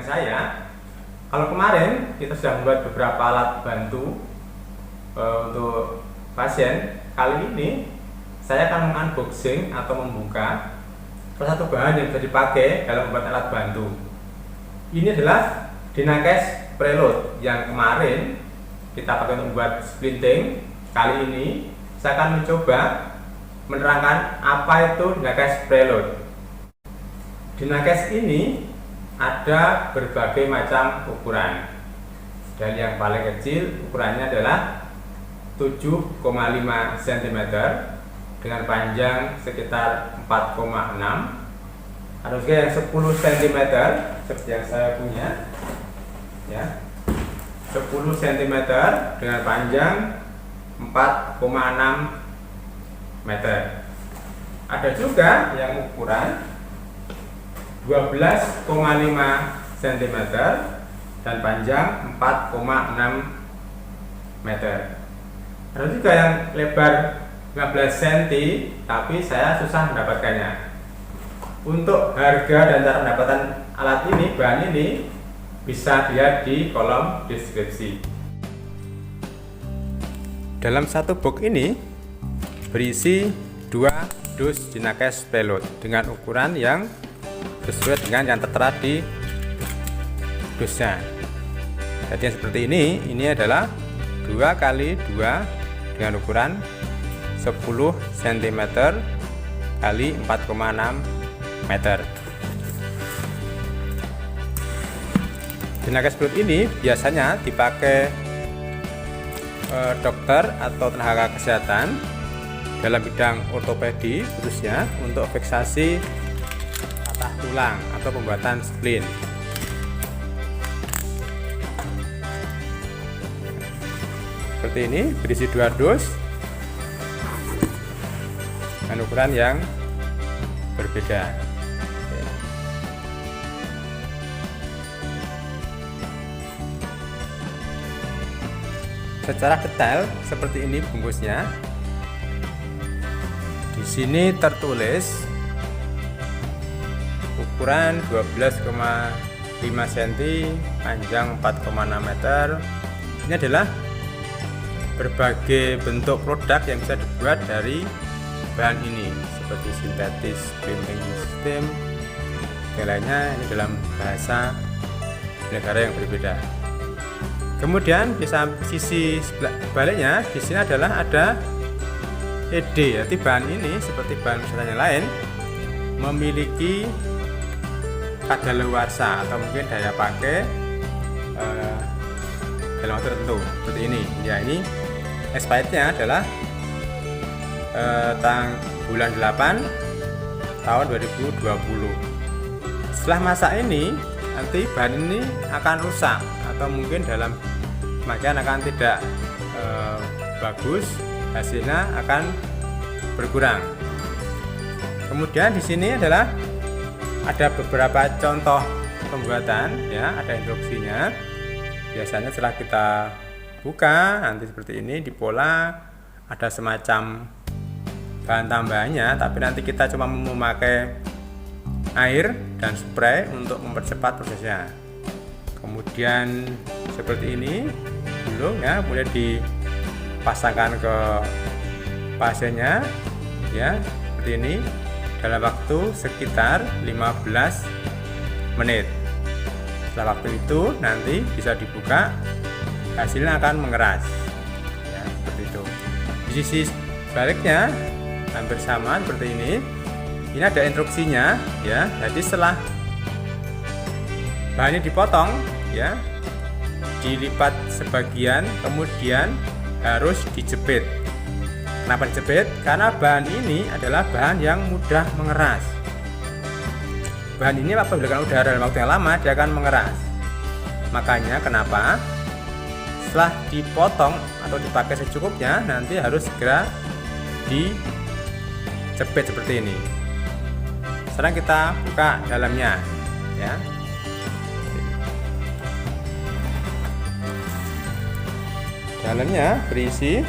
saya. Kalau kemarin kita sudah membuat beberapa alat bantu untuk pasien, kali ini saya akan mengunboxing atau membuka salah satu bahan yang bisa dipakai dalam membuat alat bantu. Ini adalah Dynacase Preload yang kemarin kita pakai untuk membuat splinting. Kali ini saya akan mencoba menerangkan apa itu Dynacase Preload. Dynacase ini ada berbagai macam ukuran. Dan yang paling kecil ukurannya adalah 7,5 cm dengan panjang sekitar 4,6. Ada juga yang 10 cm seperti yang saya punya, ya, 10 cm dengan panjang 4,6 meter. Ada juga yang ukuran 12,5 cm dan panjang 4,6 meter. Ada juga yang lebar 15 cm, tapi saya susah mendapatkannya. Untuk harga dan cara pendapatan alat ini, bahan ini, bisa dilihat di kolom deskripsi. Dalam satu box ini berisi 2 dus Dynacase Preload dengan ukuran yang sesuai dengan yang tertera di dusnya. Jadi yang seperti ini adalah 2x2 dengan ukuran 10 cm kali 4,6 meter. Dynacase Preload ini biasanya dipakai dokter atau tenaga kesehatan dalam bidang ortopedi, khususnya untuk fiksasi patah tulang atau pembuatan splint. Seperti ini, berisi 2 dus dengan ukuran yang berbeda. Secara detail seperti ini bungkusnya. Di sini tertulis ukuran 12,5 cm, panjang 4,6 meter. Ini adalah berbagai bentuk produk yang bisa dibuat dari bahan ini, seperti sintetis printing system dan lainnya. Ini dalam bahasa negara yang berbeda. Kemudian di sisi sebaliknya di sini adalah ada ED. Jadi bahan ini seperti bahan yang lain memiliki kadaluarsa atau mungkin daya pakai dalam waktu tertentu seperti ini. Ya, ini expirednya adalah bulan 8 tahun 2020. Setelah masa ini nanti bahan ini akan rusak atau mungkin dalam pemakaian akan tidak bagus, hasilnya akan berkurang. Kemudian di sini adalah ada beberapa contoh pembuatan, ya, ada instruksinya. Biasanya setelah kita buka nanti seperti ini, di pola ada semacam bahan tambahannya, tapi nanti kita cuma memakai air dan spray untuk mempercepat prosesnya. Kemudian seperti ini gulung, ya, kemudian dipasangkan ke pasiennya, ya, seperti ini dalam waktu sekitar 15 menit. Setelah waktu itu nanti bisa dibuka, hasilnya akan mengeras, ya, seperti itu. Di sisi baliknya hampir sama seperti ini. Ini ada instruksinya, ya. Jadi setelah bahan ini dipotong, ya, dilipat sebagian, kemudian harus dijepit. Kenapa dijepit? Karena bahan ini adalah bahan yang mudah mengeras. Bahan ini apabila diberikan udara dalam waktu yang lama, dia akan mengeras. Makanya kenapa setelah dipotong atau dipakai secukupnya, nanti harus segera dijepit seperti ini. Sekarang kita buka dalamnya, ya. Dalamnya berisi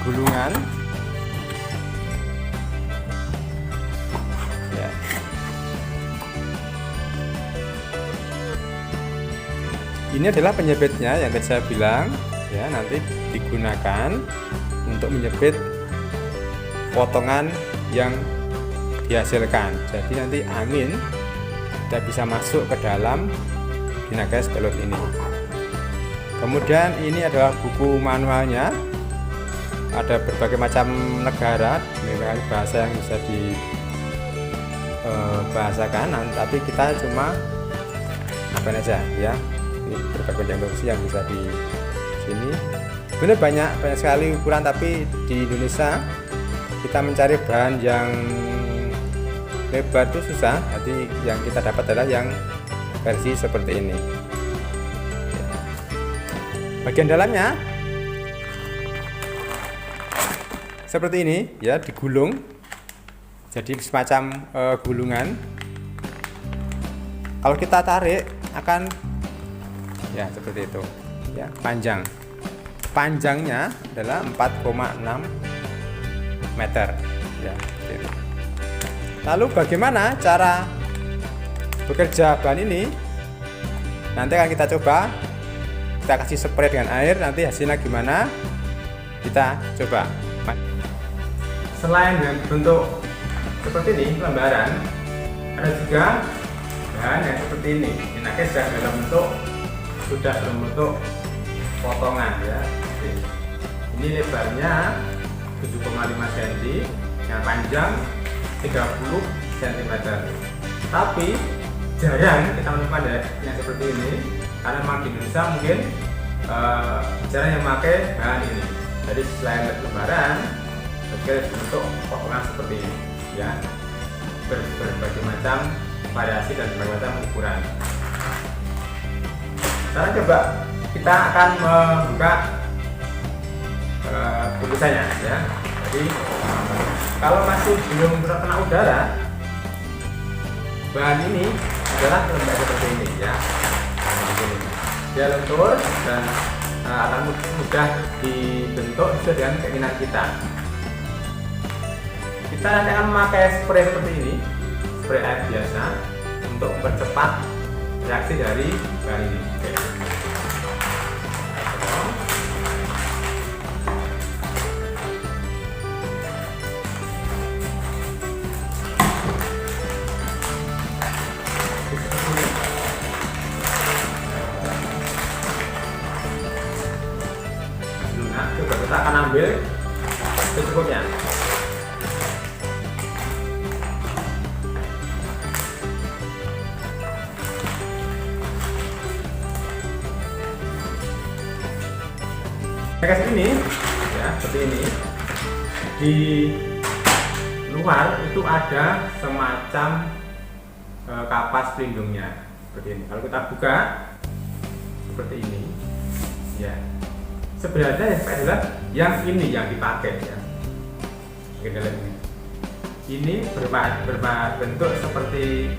gulungan, ya. Ini adalah penyebitnya yang tadi saya bilang ya, nanti digunakan untuk menyebit potongan yang dihasilkan. Jadi nanti angin tidak bisa masuk ke dalam Dynagas Balut ini. Kemudian ini adalah buku manualnya. Ada berbagai macam negara dengan bahasa yang bisa dibahasakan, tapi kita cuma apa aja ya. Ini berbagai macam versi yang bisa di sini. Benar banyak sekali ukuran, tapi di Indonesia kita mencari bahan yang lebar itu susah. Jadi yang kita dapat adalah yang versi seperti ini. Bagian dalamnya seperti ini ya, digulung jadi semacam gulungan. Kalau kita tarik akan ya seperti itu ya, panjangnya adalah 4,6 meter ya, gitu. Lalu bagaimana cara bekerja bahan ini? Nanti akan kita coba, kita kasih spray dengan air, nanti hasilnya gimana kita coba. Selain dengan bentuk seperti ini lembaran, ada juga bahan yang seperti ini. Dynagas sudah dalam bentuk potongan ya. Ini lebarnya 7,5 cm, yang panjang 30 cm. Tapi jarang kita menemukan yang seperti ini, karena memang di Indonesia mungkin jarang yang memakai bahan ini. Jadi selain lembaran, juga bentuk potongan seperti ini ya, berbagai macam variasi dan berbagai macam ukuran. Sekarang coba kita akan membuka bungkusannya ya. Jadi kalau masih belum terkena udara, bahan ini adalah lembek seperti ini ya. Dia lentur dan akan mudah dibentuk sesuai dengan keinginan kita. Kita nanti akan memakai spray seperti ini, spray air biasa, untuk mempercepat reaksi dari bahan ini. Nah, coba kita akan ambil secukupnya. Dynagas ini ya, seperti ini. Di luar itu ada semacam kapas pelindungnya seperti ini. Kalau kita buka seperti ini ya, sebenarnya yang adalah yang ini yang dipakai ya. Ini berbentuk seperti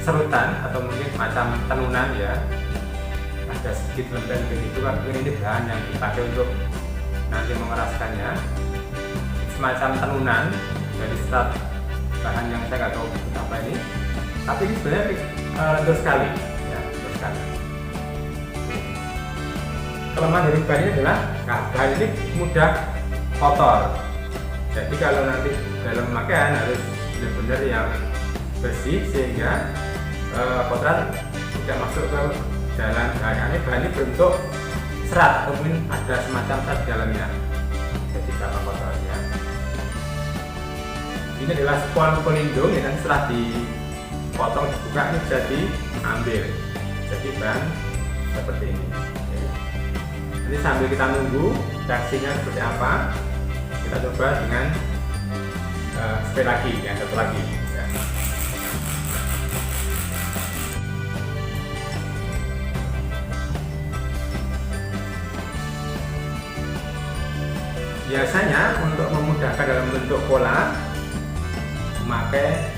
serutan atau mungkin macam tenunan ya. Ada sedikit lembek begitu, kan ini bahan yang dipakai untuk nanti mengeraskannya, semacam tenunan dari serat bahan yang saya nggak tahu apa ini, tapi ini sebenarnya lentur sekali ya, lentur sekali. Kelemahan dari bahan ini adalah bahan ini mudah kotor, jadi kalau nanti dalam pemakaian harus benar-benar yang bersih sehingga kotoran tidak masuk ke dalam bahan ini berbentuk serat, mungkin ada semacam serat di dalamnya, jadi berapa kotornya. Ini adalah spons pelindung yang nanti setelah dipotong dibuka ini bisa diambil jadi bahan seperti ini. Jadi sambil kita nunggu reaksinya seperti apa, kita coba dengan spray lagi, yang satu lagi ya. Biasanya untuk memudahkan dalam bentuk pola, memakai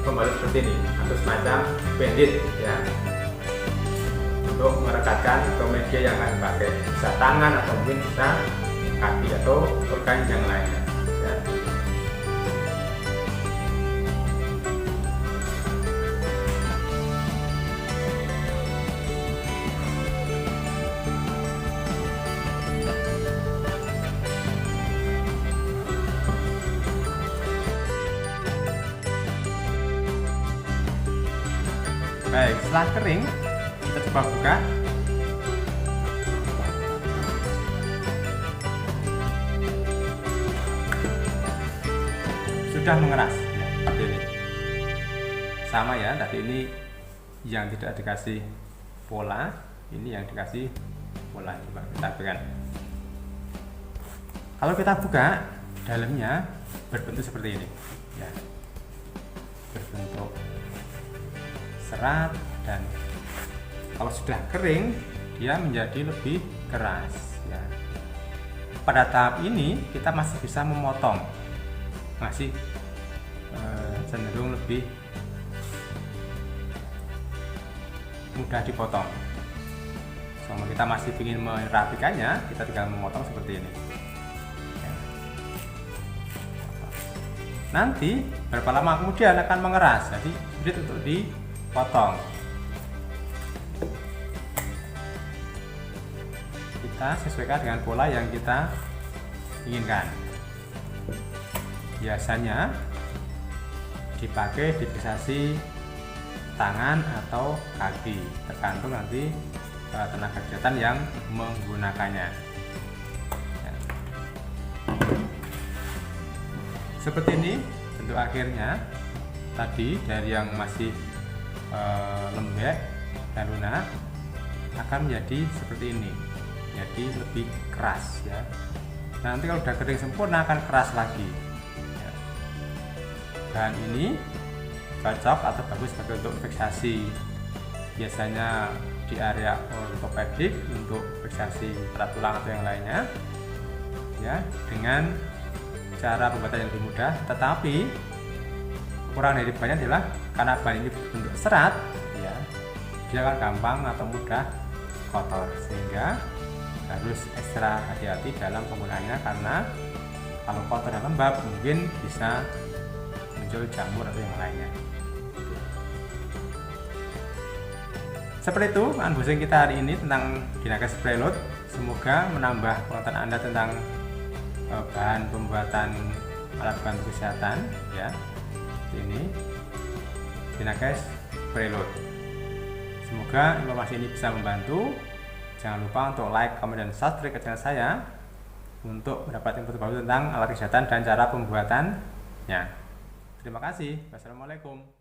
pembalut seperti ini atau semacam bandit ya, untuk merekatkan ke media yang akan dipakai, bisa tangan atau mungkin bisa kaki atau organ yang lainnya ya. Setelah kering, kita coba buka. Sudah mengeras ya, seperti ini. Sama ya, tadi ini yang tidak dikasih pola, ini yang dikasih pola. Coba kita buka. Kalau kita buka, dalamnya berbentuk seperti ini ya, berbentuk serat, dan kalau sudah kering dia menjadi lebih keras ya. Pada tahap ini kita masih bisa memotong, masih cenderung lebih mudah dipotong. Selama kita masih ingin merapikannya, kita tinggal memotong seperti ini ya. Nanti berapa lama kemudian akan mengeras, jadi sulit untuk dipotong. Kita sesuaikan dengan pola yang kita inginkan. Biasanya dipakai di fiksasi tangan atau kaki, tergantung nanti tenaga kesehatan yang menggunakannya ya. Seperti ini bentuk akhirnya. Tadi dari yang masih lembek dan lunak akan menjadi seperti ini, jadi lebih keras ya. Nanti kalau sudah kering sempurna akan keras lagi ya. Bahan ini cocok atau bagus sebagai untuk fiksasi, biasanya di area ortopedik untuk fiksasi berat tulang atau yang lainnya ya, dengan cara pembuatan yang lebih mudah. Tetapi kekurangan dari bahannya adalah karena bahan ini berbentuk serat ya, dia akan gampang atau mudah kotor, sehingga harus ekstra hati-hati dalam penggunaannya, karena kalau kotor dan lembab mungkin bisa muncul jamur atau yang lainnya. Seperti itu unboxing kita hari ini tentang Dynagas Preload. Semoga menambah pengetahuan Anda tentang bahan pembuatan alat bantu kesehatan ya. Ini Dynagas Preload. Semoga informasi ini bisa membantu. Jangan lupa untuk like, komen, dan subscribe ke channel saya untuk mendapat info terbaru tentang alat kesehatan dan cara pembuatannya. Terima kasih. Wassalamualaikum.